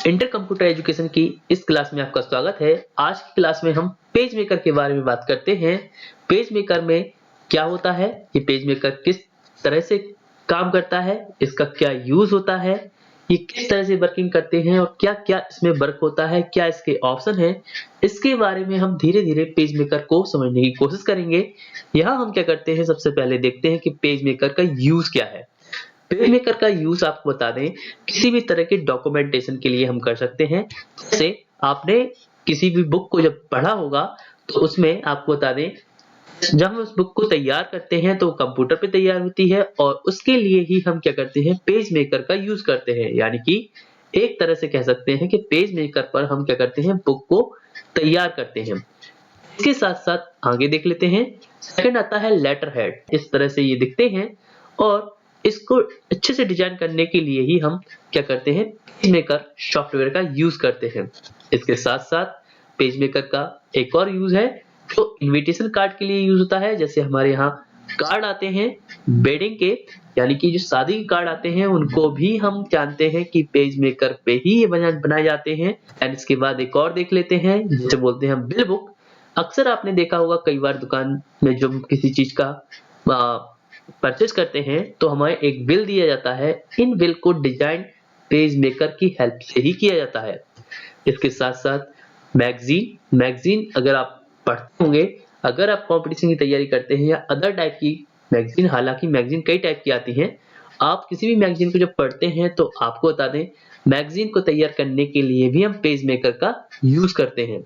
Inter computer education की इस class में आपका स्वागत है। आज की क्लास में हम पेज मेकर के बारे में बात करते हैं। पेज मेकर में क्या होता है, ये पेज मेकर किस तरह से काम करता है, इसका क्या यूज होता है, ये किस तरह से वर्किंग करते हैं और क्या-क्या इसमें वर्क होता है, क्या इसके ऑप्शन हैं, इसके बारे में हम धीरे-धीरे पेज मेकर को समझने की कोशिश करेंगे। यहाँ हम क्या करते हैं, सबसे पहले देखते हैं कि पेज मेकर का यूज क्या है। पेज मेकर का यूज आपको बता दें, किसी भी तरह के डॉक्यूमेंटेशन के लिए हम कर सकते हैं। जैसे आपने किसी भी बुक को जब पढ़ा होगा तो उसमें आपको बता दें, जब हम उस बुक को तैयार करते हैं तो कंप्यूटर पे तैयार होती है और उसके लिए ही हम क्या करते हैं, पेज मेकर का यूज करते हैं। यानी कि एक तरह से कह सकते हैं कि पेज मेकर पर हम क्या करते हैं, बुक को तैयार करते हैं। इसके साथ साथ आगे देख लेते हैं। सेकंड आता है लेटर हेड। इस तरह से ये दिखते हैं और इसको अच्छे से डिजाइन करने के लिए ही हम क्या करते हैं, पेज मेकर सॉफ्टवेयर का यूज करते हैं। इसके साथ साथ पेज मेकर का एक और यूज है जो इनविटेशन कार्ड के लिए यूज होता है। जैसे हमारे यहाँ कार्ड आते हैं वेडिंग के, यानी कि जो शादी के कार्ड आते हैं उनको भी हम जानते हैं कि पेज मेकर पे ही ये बनाए जाते हैं। एंड इसके बाद एक और देख लेते हैं जिसे बोलते हैं बिल बुक। अक्सर आपने देखा होगा कई बार दुकान में जब किसी चीज का परचेज करते हैं तो हमें एक बिल दिया जाता है। इन बिल को डिजाइन पेज मेकर की हेल्प से ही किया जाता है। इसके साथ साथ मैगजीन अगर आप पढ़ते होंगे, अगर आप कंपटीशन की तैयारी करते हैं या अदर टाइप की मैगजीन, हालांकि मैगजीन कई टाइप की आती हैं, आप किसी भी मैगजीन को जब पढ़ते हैं तो आपको बता दें, मैगजीन को तैयार करने के लिए भी हम पेज मेकर का यूज करते हैं।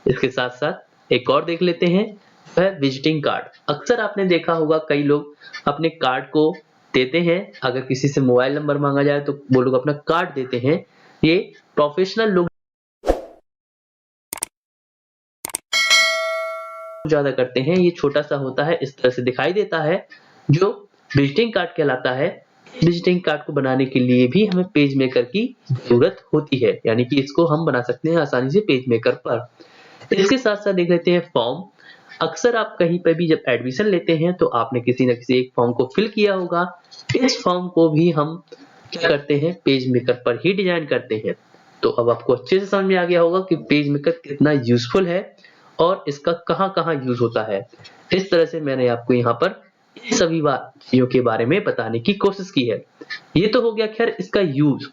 इसके साथ साथ एक और देख लेते हैं, वह विजिटिंग कार्ड। अक्सर आपने देखा होगा कई लोग अपने कार्ड को देते हैं। अगर किसी से मोबाइल नंबर मांगा जाए तो वो लोग अपना कार्ड देते हैं। ये प्रोफेशनल लोग ज्यादा करते हैं। ये छोटा सा होता है, इस तरह से दिखाई देता है, जो विजिटिंग कार्ड कहलाता है। विजिटिंग कार्ड को बनाने के लिए भी हमें पेज मेकर की जरूरत होती है, यानी कि इसको हम बना सकते हैं आसानी से पेज मेकर पर। इसके साथ साथ देख लेते हैं फॉर्म। अक्सर आप कहीं पर भी जब एडमिशन लेते हैं तो आपने किसी न किसी एक फॉर्म को फिल किया होगा। इस फॉर्म को भी हम क्या करते हैं, पेज मेकर पर ही डिजाइन करते हैं। तो अब आपको अच्छे से समझ में आ गया होगा कि पेज मेकर कितना यूजफुल है और इसका कहाँ-कहाँ यूज होता है। इस तरह से मैंने आपको यहाँ पर इन सभी चीजों के बारे में बताने की कोशिश की है। ये तो हो गया खैर इसका यूज।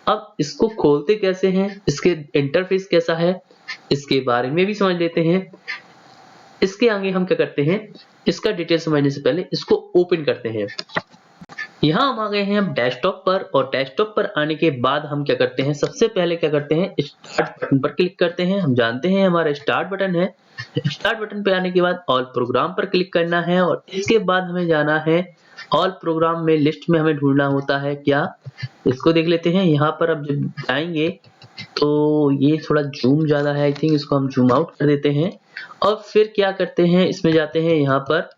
अब इसको खोलते कैसे हैं, इसके इंटरफेस कैसा है, इसके बारे में भी समझ लेते हैं। इसके आगे हम क्या करते हैं, इसका डिटेल समझने से पहले इसको ओपन करते हैं। यहाँ हम आ गए हैं अब डेस्कटॉप पर, और डेस्कटॉप पर आने के बाद हम क्या करते हैं, सबसे पहले क्या करते हैं, स्टार्ट बटन पर क्लिक करते हैं। हम जानते हैं हमारा स्टार्ट बटन है। स्टार्ट बटन पे आने के बाद ऑल प्रोग्राम पर क्लिक करना है और इसके बाद हमें जाना है ऑल प्रोग्राम में, लिस्ट में हमें ढूंढना होता है क्या, इसको देख लेते हैं। यहाँ पर अब जब जाएंगे तो ये थोड़ा जूम ज्यादा है, आई थिंक इसको हम जूम आउट कर देते हैं। और फिर क्या करते हैं, इसमें जाते हैं, यहाँ पर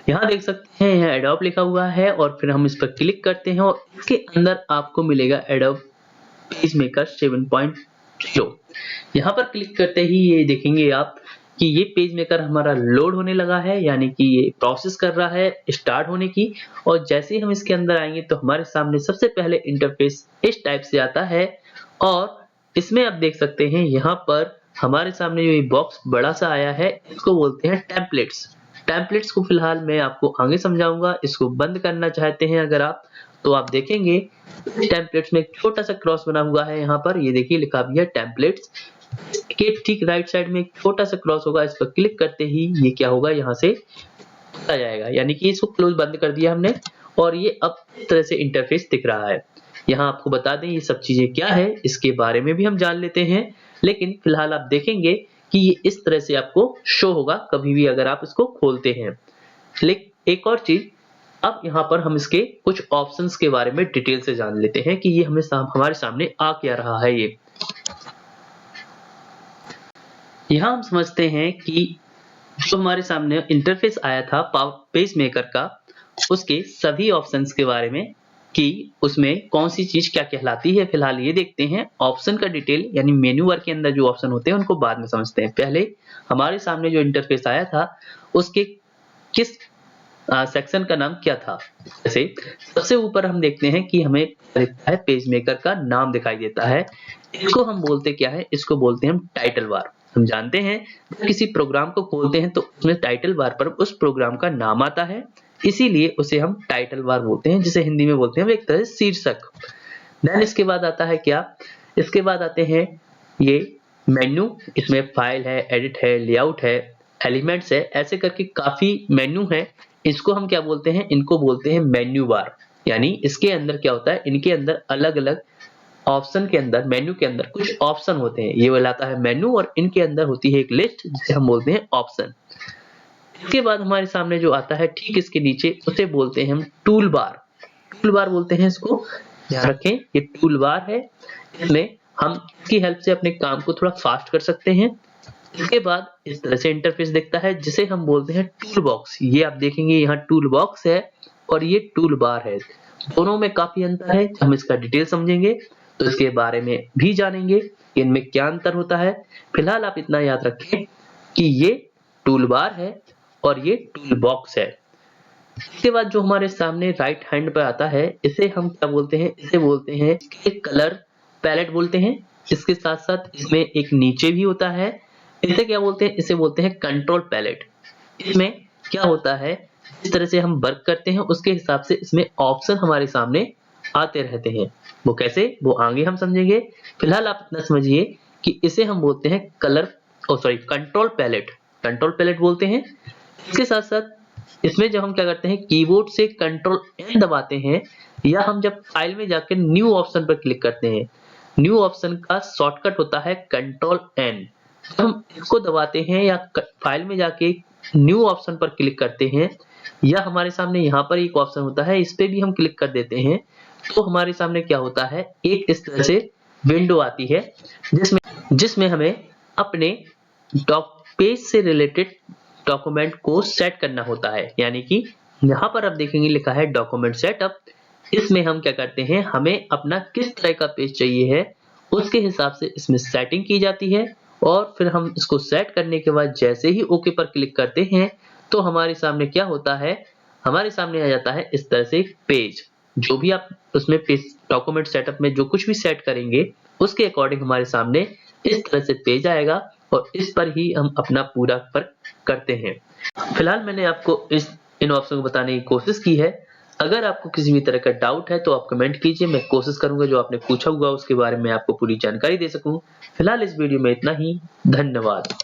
यहाँ देख सकते हैं, यहाँ एडोब लिखा हुआ है और फिर हम इस पर क्लिक करते हैं और इसके अंदर आपको मिलेगा एडोब पेज मेकर 7.0। यहाँ पर क्लिक करते ही ये देखेंगे आप कि ये पेज मेकर हमारा लोड होने लगा है, यानी कि ये प्रोसेस कर रहा है स्टार्ट होने की। और जैसे ही हम इसके अंदर आएंगे तो हमारे सामने सबसे पहले इंटरफेस इस टाइप से आता है और इसमें आप देख सकते हैं, यहाँ पर हमारे सामने जो ये बॉक्स बड़ा सा आया है, इसको बोलते हैं टेम्पलेट्स। टेम्पलेट्स को फिलहाल मैं आपको आगे समझाऊंगा। इसको बंद करना चाहते हैं अगर आप, तो आप देखेंगे टेम्पलेट्स में एक छोटा सा क्रॉस बना हुआ है। यहाँ पर ये देखिए लिखा भी है टेम्पलेट्स के ठीक राइट साइड में एक छोटा सा क्रॉस होगा। इस पर क्लिक करते ही ये क्या होगा, यहाँ से आ जाएगा, यानी कि इसको क्लोज बंद कर दिया हमने और ये अब इस तरह से इंटरफेस दिख रहा है। यहाँ आपको बता दें ये सब चीजें क्या है, इसके बारे में भी हम जान लेते हैं, लेकिन फिलहाल आप देखेंगे कि ये इस तरह से आपको शो होगा कभी भी अगर आप इसको खोलते हैं। लेकिन एक और चीज, अब यहाँ पर हम इसके कुछ ऑप्शंस के बारे में डिटेल से जान लेते हैं कि ये हमारे सामने आ क्या रहा है। ये यहाँ हम समझते हैं कि जो हमारे सामने इंटरफेस आया था पेज मेकर का, उसके सभी ऑप्शंस के बारे में कि उसमें कौन सी चीज क्या कहलाती है, फिलहाल ये देखते हैं। ऑप्शन का डिटेल यानी मेन्यू बार के अंदर जो ऑप्शन होते हैं उनको बाद में समझते हैं। पहले हमारे सामने जो इंटरफेस आया था उसके किस सेक्शन का नाम क्या था। जैसे सबसे ऊपर हम देखते हैं कि हमें दिखता है पेज मेकर का नाम दिखाई देता है। इसको हम बोलते क्या है, इसको बोलते हैं हम टाइटल बार। हम जानते हैं जब किसी प्रोग्राम को खोलते हैं तो उसमें टाइटल बार पर उस प्रोग्राम का नाम आता है, इसीलिए उसे हम टाइटल बार बोलते हैं, जिसे हिंदी में बोलते हैं एक तरह से शीर्षक। देन इसके बाद आता है क्या, इसके बाद आते हैं ये मेन्यू। इसमें फाइल है, एडिट है, लेआउट है, एलिमेंट्स है, ऐसे करके काफी मेन्यू है। इसको हम क्या बोलते हैं, इनको बोलते हैं मेन्यू बार। यानी इसके अंदर क्या होता है, इनके अंदर अलग अलग ऑप्शन के अंदर, मेन्यू के अंदर कुछ ऑप्शन होते हैं। ये वाला आता है मेन्यू और इनके अंदर होती है एक लिस्ट जिसे हम बोलते हैं ऑप्शन। इसके बाद हमारे सामने जो आता है ठीक इसके नीचे, उसे बोलते हैं हम टूल बार। टूल बार बोलते हैं इसको, ध्यान रखें ये टूल बार है। इसमें हम इसकी हेल्प से अपने काम को थोड़ा फास्ट कर सकते हैं। इसके बाद इस तरह से इंटरफेस दिखता है जिसे हम बोलते हैं टूल बॉक्स। ये आप देखेंगे यहाँ टूल बॉक्स है और ये टूल बार है, दोनों में काफी अंतर है। हम इसका डिटेल समझेंगे तो इसके बारे में भी जानेंगे इनमें क्या अंतर होता है। फिलहाल आप इतना याद रखें कि ये टूल बार है और ये टूल बॉक्स है। इसके बाद जो हमारे सामने राइट हैंड पे आता है, इसे हम क्या बोलते हैं, इसे बोलते हैं कलर पैलेट बोलते हैं। इसके साथ साथ इसमें एक नीचे भी होता है, इसे क्या बोलते हैं, इसे बोलते हैं कंट्रोल पैलेट। इसमें क्या होता है, जिस तरह से हम वर्क करते हैं उसके हिसाब से इसमें ऑप्शन हमारे सामने आते रहते हैं। वो कैसे, वो आगे हम समझेंगे। फिलहाल आप इतना समझिए कि इसे हम बोलते हैं कंट्रोल पैलेट। कंट्रोल पैलेट बोलते हैं। इसके साथ साथ इसमें जब हम क्या करते हैं, कीबोर्ड से कंट्रोल एन दबाते हैं, या हम जब फाइल में जाकर न्यू ऑप्शन पर क्लिक करते हैं, न्यू ऑप्शन का शॉर्टकट होता है कंट्रोल एन। हम इसको दबाते हैं या फाइल में जाके न्यू ऑप्शन पर क्लिक करते हैं, या हमारे सामने यहाँ पर एक ऑप्शन होता है, इस पे भी हम क्लिक कर देते हैं, तो हमारे सामने क्या होता है, एक इस तरह से विंडो आती है जिसमें हमें अपने पेज से रिलेटेड डॉक्यूमेंट को सेट करना होता है। यानी कि यहाँ पर आप देखेंगे लिखा है डॉक्यूमेंट सेटअप। इसमें हम क्या करते हैं, हमें अपना किस तरह का पेज चाहिए है उसके हिसाब से इसमें सेटिंग की जाती है, और फिर हम इसको सेट करने के बाद जैसे ही ओके पर क्लिक करते हैं तो हमारे सामने क्या होता है, हमारे सामने आ जाता है इस तरह से एक पेज। जो भी आप उसमें डॉक्यूमेंट सेटअप में जो कुछ भी सेट करेंगे उसके अकॉर्डिंग हमारे सामने इस तरह से पेज आएगा, और इस पर ही हम अपना पूरा वर्क करते हैं। फिलहाल मैंने आपको इन ऑप्शन को बताने की कोशिश की है। अगर आपको किसी भी तरह का डाउट है तो आप कमेंट कीजिए, मैं कोशिश करूंगा जो आपने पूछा हुआ उसके बारे में आपको पूरी जानकारी दे सकूं। फिलहाल इस वीडियो में इतना ही, धन्यवाद।